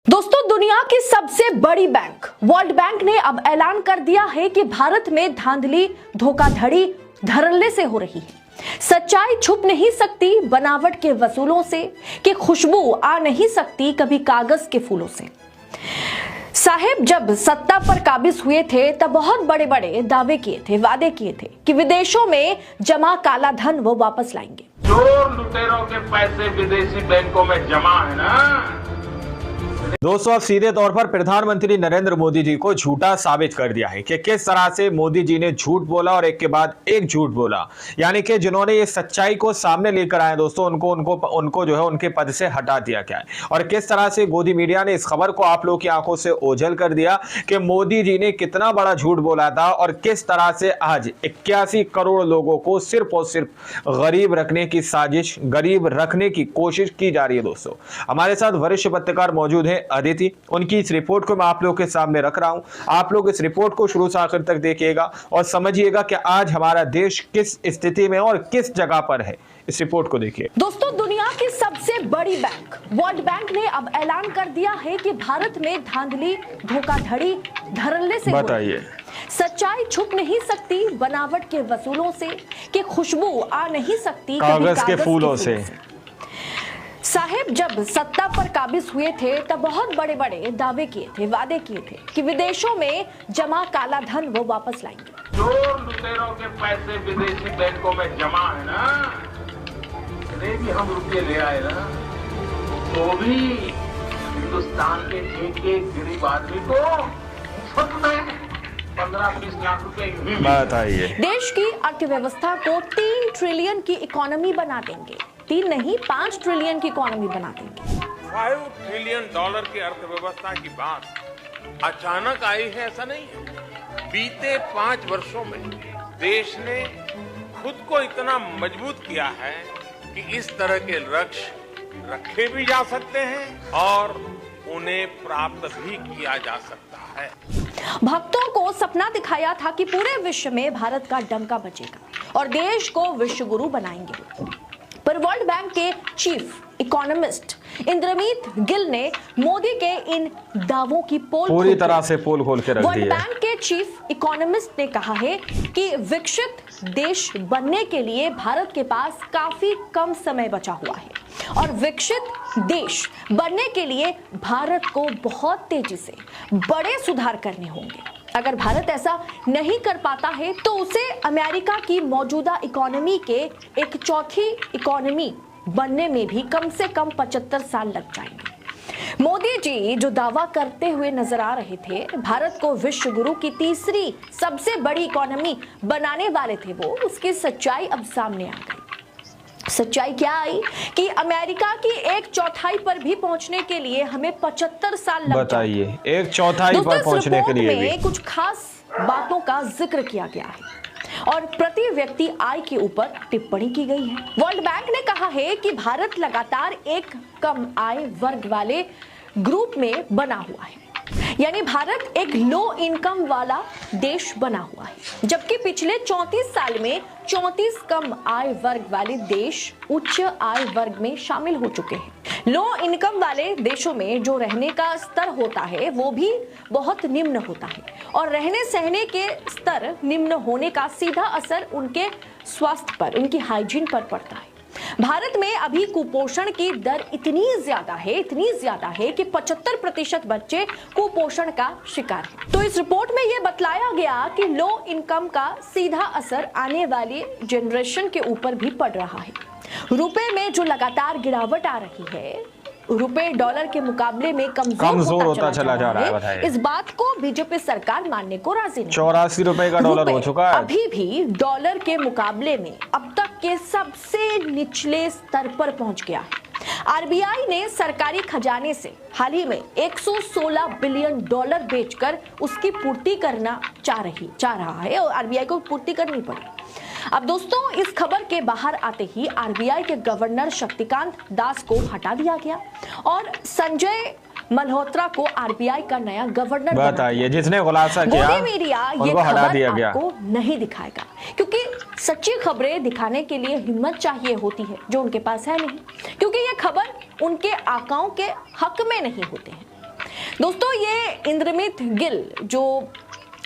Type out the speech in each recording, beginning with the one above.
दोस्तों, दुनिया की सबसे बड़ी बैंक वर्ल्ड बैंक ने अब ऐलान कर दिया है कि भारत में धांधली, धोखाधड़ी धड़ल्ले से हो रही है। सच्चाई छुप नहीं सकती बनावट के वसूलों से, कि खुशबू आ नहीं सकती कभी कागज के फूलों से। साहेब जब सत्ता पर काबिज हुए थे तब बहुत बड़े बड़े दावे किए थे, वादे किए थे कि विदेशों में जमा काला धन वो वापस लाएंगे। चोर लुटेरों के पैसे विदेशी बैंकों में जमा है ना। दोस्तों, अब सीधे तौर पर प्रधानमंत्री नरेंद्र मोदी जी को झूठा साबित कर दिया है कि किस तरह से मोदी जी ने झूठ बोला और एक के बाद एक झूठ बोला। यानी कि जिन्होंने ये सच्चाई को सामने लेकर आए दोस्तों, उनको जो है उनके पद से हटा दिया गया है। और किस तरह से गोदी मीडिया ने इस खबर को आप लोगों की आंखों से ओझल कर दिया कि मोदी जी ने कितना बड़ा झूठ बोला था और किस तरह से आज 81 करोड़ लोगों को सिर्फ और सिर्फ गरीब रखने की साजिश, गरीब रखने की कोशिश की जा रही है। दोस्तों, हमारे साथ वरिष्ठ पत्रकार मौजूद है अदिति, उनकी इस रिपोर्ट को मैं आप लोगों के सामने रख रहा हूं। आप लोग इस रिपोर्ट को शुरू से आखिर तक देखिएगा और समझिएगा कि आज हमारा देश किस स्थिति में और किस जगह पर है। इस रिपोर्ट को देखिए। दोस्तों, दुनिया की सबसे बड़ी बैंक वर्ल्ड बैंक ने अब ऐलान कर दिया है कि भारत में धांधली, धोखाधड़ी धड़ल्ले से बताइए। सच्चाई छुप नहीं सकती बनावट के वसूलों से, कि खुशबू आ नहीं सकती कागज के फूलों से। साहेब जब सत्ता पर काबिज हुए थे तब बहुत बड़े बड़े दावे किए थे, वादे किए थे कि विदेशों में जमा काला धन वो वापस लाएंगे। चोर लुटेरों के पैसे विदेशी बैंकों में जमा है ना। इतने भी हम रुपये ले आए ना, तो भी हिंदुस्तान के एक गरीब आदमी को मुफ्त में 15-20 लाख रुपए बताइए। देश की अर्थव्यवस्था को 3 ट्रिलियन की इकोनॉमी बना देंगे। 3 नहीं, 5 ट्रिलियन की इकोनॉमी बना देंगे। $5 ट्रिलियन की अर्थव्यवस्था की बात अचानक आई है, ऐसा नहीं है। बीते 5 वर्षों में देश ने खुद को इतना मजबूत किया है कि इस तरह के लक्ष्य रखे भी जा सकते हैं और उन्हें प्राप्त भी किया जा सकता है। भक्तों को सपना दिखाया था कि पूरे विश्व में भारत का डंका बजेगा और देश को विश्व गुरु बनाएंगे। पर वर्ल्ड बैंक के चीफ इकोनॉमिस्ट इंद्रमीत गिल ने मोदी के इन दावों की पूरी तरह से पोल खोल के रख दी है। वर्ल्ड बैंक के चीफ इकोनॉमिस्ट ने कहा है कि विकसित देश बनने के लिए भारत के पास काफी कम समय बचा हुआ है और विकसित देश बनने के लिए भारत को बहुत तेजी से बड़े सुधार करने होंगे। अगर भारत ऐसा नहीं कर पाता है तो उसे अमेरिका की मौजूदा इकोनॉमी के एक चौथी इकोनॉमी बनने में भी कम से कम 75 साल लग जाएंगे। मोदी जी जो दावा करते हुए नजर आ रहे थे, भारत को विश्व गुरु की तीसरी सबसे बड़ी इकोनॉमी बनाने वाले थे वो, उसकी सच्चाई अब सामने आ गई। सच्चाई क्या आई कि अमेरिका की 1/4 पर भी पहुंचने के लिए हमें 75 साल लग बताइए। 1/4 पर पहुंचने के लिए भी कुछ खास बातों का जिक्र किया गया है और प्रति व्यक्ति आय के ऊपर टिप्पणी की गई है। वर्ल्ड बैंक ने कहा है कि भारत लगातार एक कम आय वर्ग वाले ग्रुप में बना हुआ है, यानी भारत एक लो इनकम वाला देश बना हुआ है, जबकि पिछले 34 साल में 34 कम आय वर्ग वाले देश उच्च आय वर्ग में शामिल हो चुके हैं। लो इनकम वाले देशों में जो रहने का स्तर होता है वो भी बहुत निम्न होता है और रहने सहने के स्तर निम्न होने का सीधा असर उनके स्वास्थ्य पर, उनकी हाइजीन पर पड़ता है। भारत में अभी कुपोषण की दर इतनी ज्यादा है कि 75% बच्चे कुपोषण का शिकार हैं। तो इस रिपोर्ट में यह बतलाया गया कि लो इनकम का सीधा असर आने वाली जनरेशन के ऊपर भी पड़ रहा है। रुपए में जो लगातार गिरावट आ रही है, रुपए डॉलर के मुकाबले में कमजोर होता चला जा रहा है। इस बात को बीजेपी सरकार मानने को राजी नहीं। 84 रुपए का डॉलर हो चुका है। अभी भी डॉलर के मुकाबले में अब तक के सबसे निचले स्तर पर पहुंच गया है। आरबीआई ने सरकारी खजाने से हाल ही में 116 बिलियन डॉलर बेचकर उसकी पूर्ति करना चाह रहा है और आरबीआई को पूर्ति करनी पड़ी। अब दोस्तों, इस खबर के बाहर आते ही आरबीआई के गवर्नर शक्तिकांत दास को हटा दिया गया और संजय मल्होत्रा को आरबीआई का नया गवर्नर बताइए। जिसने खुलासा किया मोदी मीडिया ये खबर आपको नहीं दिखाएगा, क्योंकि सच्ची खबरें दिखाने के लिए हिम्मत चाहिए होती है जो उनके पास है नहीं, क्योंकि ये खबर उनके आकाओं के हक में नहीं होते हैं। दोस्तों, ये इंद्रमित गिल जो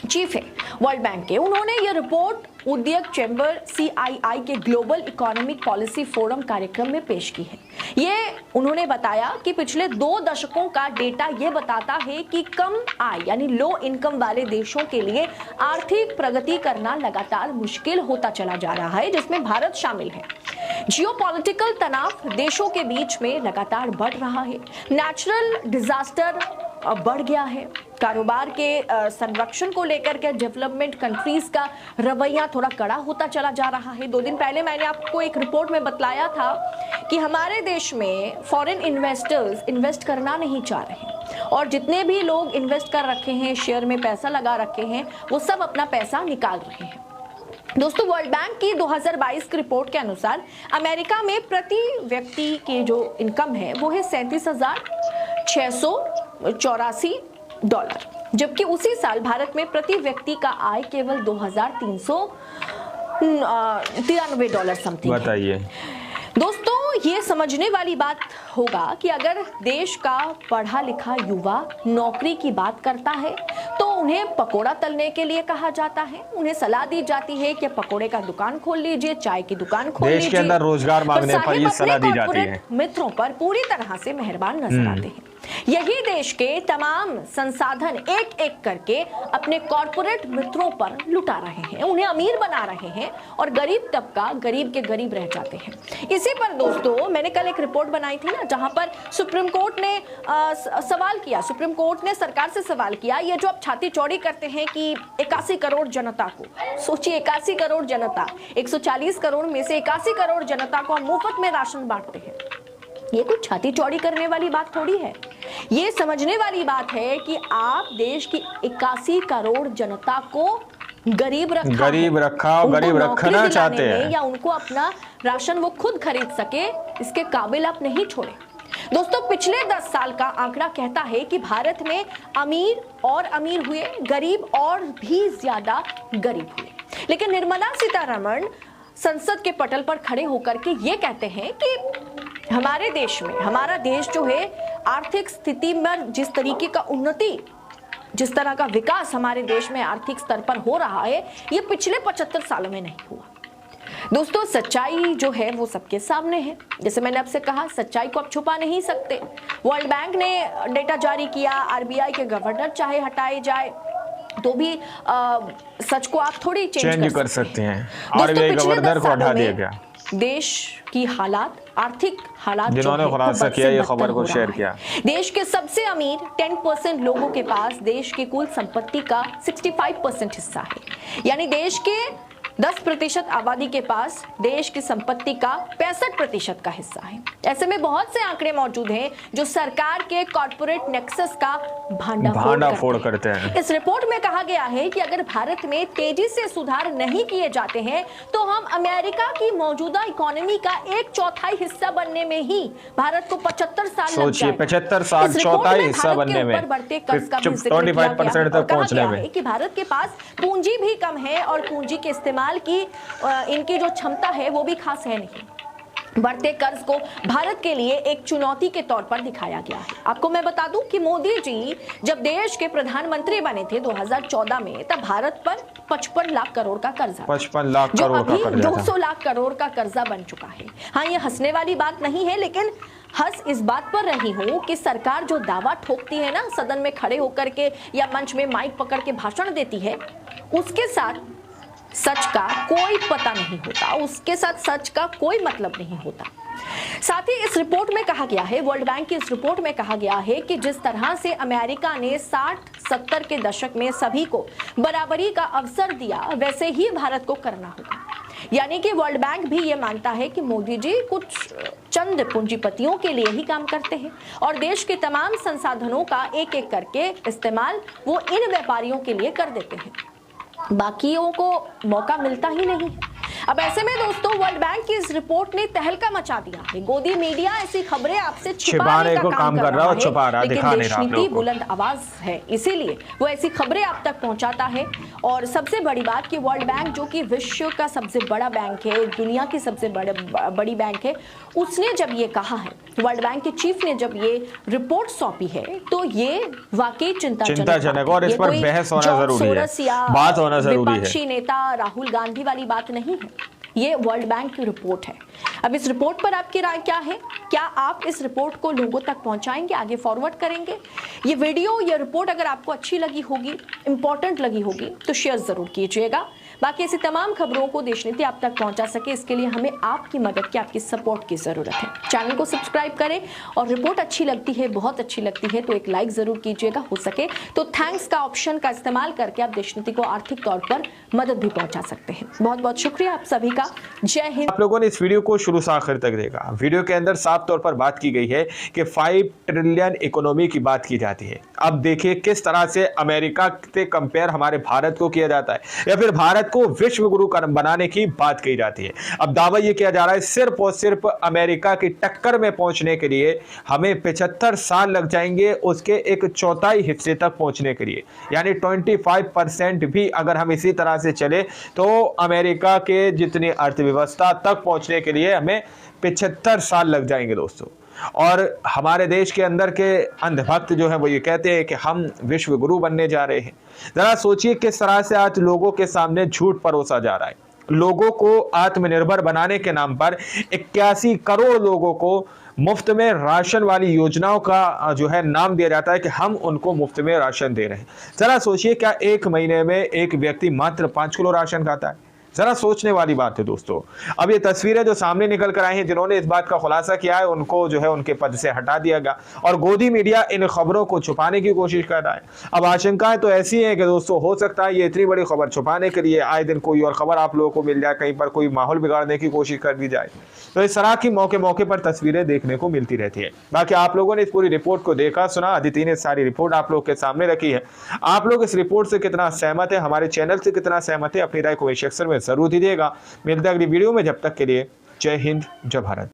चीफ है वर्ल्ड बैंक के, उन्होंने ये रिपोर्ट उद्योग चैम्बर CII के ग्लोबल इकोनॉमिक पॉलिसी फोरम कार्यक्रम में पेश की है। ये उन्होंने बताया कि पिछले 2 दशकों का डेटा ये बताता है कि कम आय यानी लो इनकम वाले देशों के लिए आर्थिक प्रगति करना लगातार मुश्किल होता चला जा रहा है, जिसमें भारत शामिल है। जियोपॉलिटिकल तनाव देशों के बीच में लगातार बढ़ रहा है। नेचुरल डिजास्टर बढ़ गया है। कारोबार के संरक्षण को लेकर के डेवलपमेंट कंट्रीज का रवैया थोड़ा कड़ा होता चला जा रहा है। 2 दिन पहले मैंने आपको एक रिपोर्ट में बतलाया था कि हमारे देश में फॉरेन इन्वेस्टर्स इन्वेस्ट करना नहीं चाह रहे और जितने भी लोग इन्वेस्ट कर रखे हैं, शेयर में पैसा लगा रखे हैं, वो सब अपना पैसा निकाल रहे हैं। दोस्तों, वर्ल्ड बैंक की 2022 की रिपोर्ट के अनुसार अमेरिका में प्रति व्यक्ति की जो इनकम है वो है $37,684, जबकि उसी साल भारत में प्रति व्यक्ति का आय केवल $2,393 समथिंग। बताइए दोस्तों, ये समझने वाली बात होगा कि अगर देश का पढ़ा लिखा युवा नौकरी की बात करता है तो उन्हें पकोड़ा तलने के लिए कहा जाता है, उन्हें सलाह दी जाती है कि पकोड़े का दुकान खोल लीजिए, चाय की दुकान खोल लीजिए। देश के अंदर रोजगार मांगने पर ये सलाह दी जाती है। मित्रों पर पूरी तरह से मेहरबान नजर आते हैं। यही देश के तमाम संसाधन एक एक करके अपने कॉर्पोरेट मित्रों पर लुटा रहे हैं, उन्हें अमीर बना रहे हैं और गरीब तबका गरीब के गरीब रह जाते हैं। इसी पर दोस्तों, मैंने कल एक रिपोर्ट बनाई थी ना, जहां पर सुप्रीम कोर्ट ने सवाल किया, सुप्रीम कोर्ट ने सरकार से सवाल किया, ये जो आप छाती चौड़ी करते हैं कि 81 करोड़ जनता को, सोचिए 81 करोड़ जनता, 140 करोड़ में से 81 करोड़ जनता को हम मुफ्त में राशन बांटते हैं, ये कुछ छाती चौड़ी करने वाली बात थोड़ी है। ये समझने वाली बात है कि आप देश की 81 करोड़ जनता को गरीब रखना चाहते हैं या उनको अपना राशन वो खुद खरीद सके, इसके काबिल आप नहीं छोड़े। दोस्तों, पिछले 10 साल का आंकड़ा कहता है कि भारत में अमीर और अमीर हुए, गरीब और भी ज्यादा गरीब हुए। लेकिन निर्मला सीतारमण संसद के पटल पर खड़े होकर के ये कहते हैं कि हमारे देश में, हमारा देश जो है आर्थिक स्थिति में जिस तरीके का उन्नति, जिस तरह का विकास हमारे देश में आर्थिक स्तर पर हो रहा है, ये पिछले 75 सालों में नहीं हुआ। दोस्तों, सच्चाई जो है वो सबके सामने है। जैसे मैंने आपसे कहा, सच्चाई को आप छुपा नहीं सकते। वर्ल्ड बैंक ने डेटा जारी किया, RBI के गवर्नर चाहे हटाए जाए तो भी सच को आप थोड़ी चेंज कर सकते हैं। RBI गवर्नर को हटा दिया गया। देश की हालात, आर्थिक हालात, जिन्होंने खुलासा किया, ये खबर को शेयर किया, देश के सबसे अमीर 10% लोगों के पास देश की कुल संपत्ति का 65% हिस्सा है, यानी देश के 10% आबादी के पास देश की संपत्ति का 65% का हिस्सा है। ऐसे में बहुत से आंकड़े मौजूद हैं जो सरकार के कॉर्पोरेट नेक्सस का भांडाफोड़ करते हैं। इस रिपोर्ट में कहा गया है कि अगर भारत में तेजी से सुधार नहीं किए जाते हैं तो हम अमेरिका की मौजूदा इकोनॉमी का 1/4 हिस्सा बनने में ही भारत को 75 साल लग जाएंगे। 75 साल, चौथाई हिस्सा बनने में, बढ़ते कर्ज का 25% तक पहुंचने में, कि भारत के पास पूंजी भी कम है और पूंजी के इस्तेमाल की इनकी जो क्षमता है वो भी खास है नहीं। बढ़ते कर्ज को भारत के लिए एक चुनौती के तौर पर दिखाया गया है। आपको मैं बता दूं कि मोदी जी जब देश के प्रधानमंत्री बने थे 2014 में, तब भारत पर 55 लाख करोड़ का कर्जा, 55 लाख करोड़ का कर्जा, 200 लाख करोड़ का कर्जा बन चुका है। हाँ, ये हंसने वाली बात नहीं है, लेकिन हंस इस बात पर रही हूं कि सरकार जो दावा ठोकती है ना, सदन में खड़े होकर के या मंच में माइक पकड़ के भाषण देती है, उसके साथ सच का कोई पता नहीं होता, उसके साथ सच का कोई मतलब नहीं होता। साथ ही इस रिपोर्ट में कहा गया है, वर्ल्ड बैंक की इस रिपोर्ट में कहा गया है कि जिस तरह से अमेरिका ने 60-70 के दशक में सभी को बराबरी का अवसर दिया, वैसे ही भारत को करना होगा। यानी कि वर्ल्ड बैंक भी ये मानता है कि मोदी जी कुछ चंद पूंजीपतियों के लिए ही काम करते हैं और देश के तमाम संसाधनों का एक एक करके इस्तेमाल वो इन व्यापारियों के लिए कर देते हैं, बाकियों को मौका मिलता ही नहीं। अब ऐसे में दोस्तों वर्ल्ड बैंक की इस रिपोर्ट ने तहलका मचा दिया है। गोदी मीडिया ऐसी खबरें आपसे छिपाने का काम कर रहा है, छुपा रहा, लेकिन दिखा नहीं देश रहा आप नीति लोगों को। बुलंद आवाज है, इसीलिए वो ऐसी खबरें आप तक पहुंचाता है। और सबसे बड़ी बात कि वर्ल्ड बैंक जो कि विश्व का सबसे बड़ा बैंक है, दुनिया की सबसे बड़ी बैंक है, उसने जब ये कहा है, वर्ल्ड बैंक के चीफ ने जब ये रिपोर्ट सौंपी है, तो ये वाकई चिंताजनक और इस पर बहस होना जरूरी है, बात होना जरूरी है। विपक्षी नेता राहुल गांधी वाली बात नहीं है, ये वर्ल्ड बैंक की रिपोर्ट है। अब इस रिपोर्ट पर आपकी राय क्या है? क्या आप इस रिपोर्ट को लोगों तक पहुंचाएंगे, आगे फॉरवर्ड करेंगे? ये वीडियो, ये रिपोर्ट अगर आपको अच्छी लगी होगी, इंपॉर्टेंट लगी होगी, तो शेयर जरूर कीजिएगा। बाकी ऐसी तमाम खबरों को देश नीति आप तक पहुंचा सके, इसके लिए हमें आपकी मदद की, आपकी सपोर्ट की जरूरत है। चैनल को सब्सक्राइब करें और रिपोर्ट अच्छी लगती है, बहुत अच्छी लगती है, तो एक लाइक जरूर कीजिएगा। हो सके तो थैंक्स का ऑप्शन का इस्तेमाल करके आप देश नीति को आर्थिक तौर पर मदद भी पहुंचा सकते हैं। बहुत बहुत शुक्रिया आप सभी का। जय हिंद। आप लोगों ने इस वीडियो को शुरू से आखिर तक देखा। वीडियो के अंदर साफ तौर पर बात की गई है कि 5 ट्रिलियन इकोनॉमी की बात की जाती है। अब देखिए किस तरह से अमेरिका से कंपेयर हमारे भारत को किया जाता है, या फिर भारत को विश्व गुरु बनाने की बात की जाती है। अब दावा यह किया जा रहा है सिर्फ और सिर्फ अमेरिका की टक्कर में पहुंचने के लिए हमें 75 साल लग जाएंगे, उसके 1/4 हिस्से तक पहुंचने के लिए, यानी 25% भी अगर हम इसी तरह से चले तो अमेरिका के जितनी अर्थव्यवस्था तक पहुंचने के लिए हमें 75 साल लग जाएंगे दोस्तों। और हमारे देश के अंदर के अंधभक्त जो है वो ये कहते हैं कि हम विश्व गुरु बनने जा रहे हैं। जरा सोचिए किस तरह से आज लोगों के सामने झूठ परोसा जा रहा है। लोगों को आत्मनिर्भर बनाने के नाम पर 81 करोड़ लोगों को मुफ्त में राशन वाली योजनाओं का जो है नाम दिया जाता है कि हम उनको मुफ्त में राशन दे रहे हैं। जरा सोचिए क्या एक महीने में एक व्यक्ति मात्र 5 किलो राशन खाता है? जरा सोचने वाली बात है दोस्तों। अब ये तस्वीरें जो सामने निकल कर आई हैं, जिन्होंने इस बात का खुलासा किया है उनको जो है उनके पद से हटा दिया गया, और गोदी मीडिया इन खबरों को छुपाने की कोशिश कर रहा है। अब आशंकाएं तो ऐसी हैं कि दोस्तों हो सकता है ये इतनी बड़ी खबर छुपाने के लिए आए दिन कोई और खबर आप लोगों को मिल जाए, कहीं पर कोई माहौल बिगाड़ने की कोशिश कर दी जाए। तो इस तरह की मौके मौके पर तस्वीरें देखने को मिलती रहती है। बाकी आप लोगों ने इस पूरी रिपोर्ट को देखा, सुना, अदिति ने सारी रिपोर्ट आप लोग के सामने रखी है। आप लोग इस रिपोर्ट से कितना सहमत है, हमारे चैनल से कितना सहमत है, अपनी राय को सेक्शन में जरूर दीजिएगा। मिलते हैं अगली वीडियो में, जब तक के लिए जय हिंद, जय भारत।